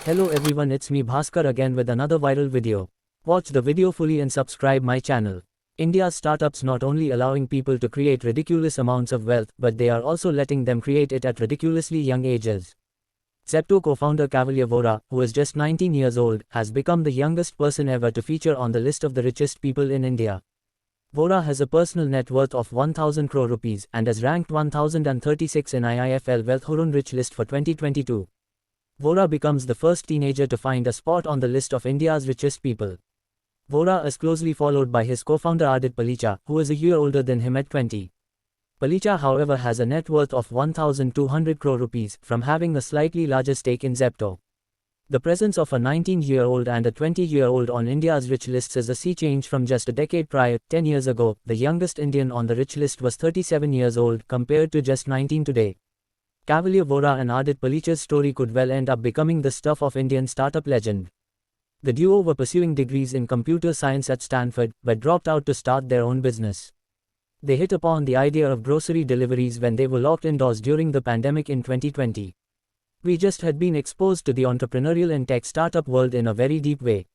Hello everyone, it's me Bhaskar again with another viral video. Watch the video fully and subscribe my channel. India's startups not only allowing people to create ridiculous amounts of wealth, but they are also letting them create it at ridiculously young ages. Zepto co-founder Kaivalya Vohra, who is just 19 years old, has become the youngest person ever to feature on the list of the richest people in India. Vohra has a personal net worth of 1,000 crore rupees and is ranked 1036 in IIFL Wealth Hurun Rich list for 2022. Vohra becomes the first teenager to find a spot on the list of India's richest people. Vohra is closely followed by his co-founder 𝗭𝗲𝗽𝗁, who is a year older than him at 20. 𝗭𝗲𝗽, however, has a net worth of 1,200 crore rupees from having a slightly larger stake in Zepto. The presence of a 19-year-old and a 20-year-old on India's rich lists is a sea change from just a decade prior. 10 years ago, the youngest Indian on the rich list was 37 years old compared to just 19 today. Kaivalya Vohra and 𝗭𝗲𝗽𝗁's story could well end up becoming the stuff of Indian startup legend. The duo were pursuing degrees in computer science at Stanford, but dropped out to start their own business. They hit upon the idea of grocery deliveries when they were locked indoors during the pandemic in 2020. We just had been exposed to the entrepreneurial and tech startup world in a very deep way.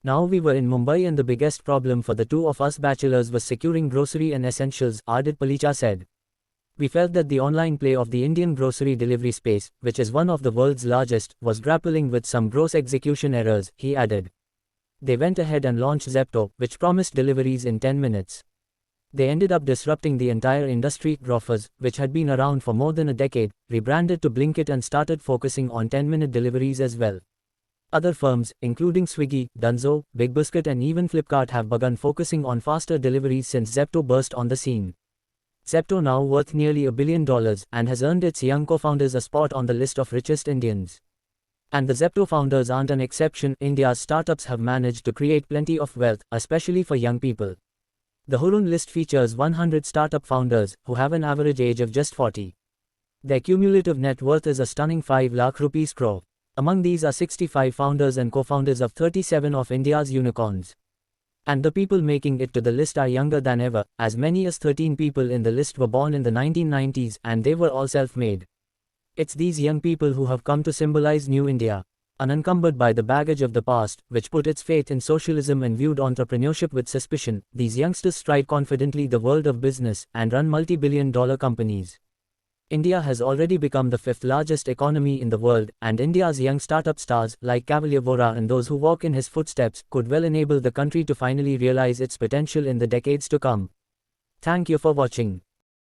Now we were in Mumbai and the biggest problem for the two of us bachelors was securing grocery and essentials, 𝗭𝗫𝗃𝗁 said. We felt that the online play of the Indian grocery delivery space, which is one of the world's largest, was grappling with some gross execution errors, he added. They went ahead and launched Zepto, which promised deliveries in 10 minutes. They ended up disrupting the entire industry. Grofers, which had been around for more than a decade, rebranded to Blinkit and started focusing on 10-minute deliveries as well. Other firms, including Swiggy, Dunzo, Big Biscuit and even Flipkart have begun focusing on faster deliveries since Zepto burst on the scene. Zepto, now worth nearly $1 billion, and has earned its young co-founders a spot on the list of richest Indians. And the Zepto founders aren't an exception. India's startups have managed to create plenty of wealth, especially for young people. The Hurun list features 100 startup founders, who have an average age of just 40. Their cumulative net worth is a stunning 5 lakh rupees crore. Among these are 65 founders and co-founders of 37 of India's unicorns. And the people making it to the list are younger than ever, as many as 13 people in the list were born in the 1990s and they were all self-made. It's these young people who have come to symbolize New India, unencumbered by the baggage of the past, which put its faith in socialism and viewed entrepreneurship with suspicion. These youngsters stride confidently the world of business and run multi-billion-dollar companies. India has already become the 5th largest economy in the world, and India's young startup stars, like Kaivalya Vohra and those who walk in his footsteps, could well enable the country to finally realize its potential in the decades to come. Thank you for watching.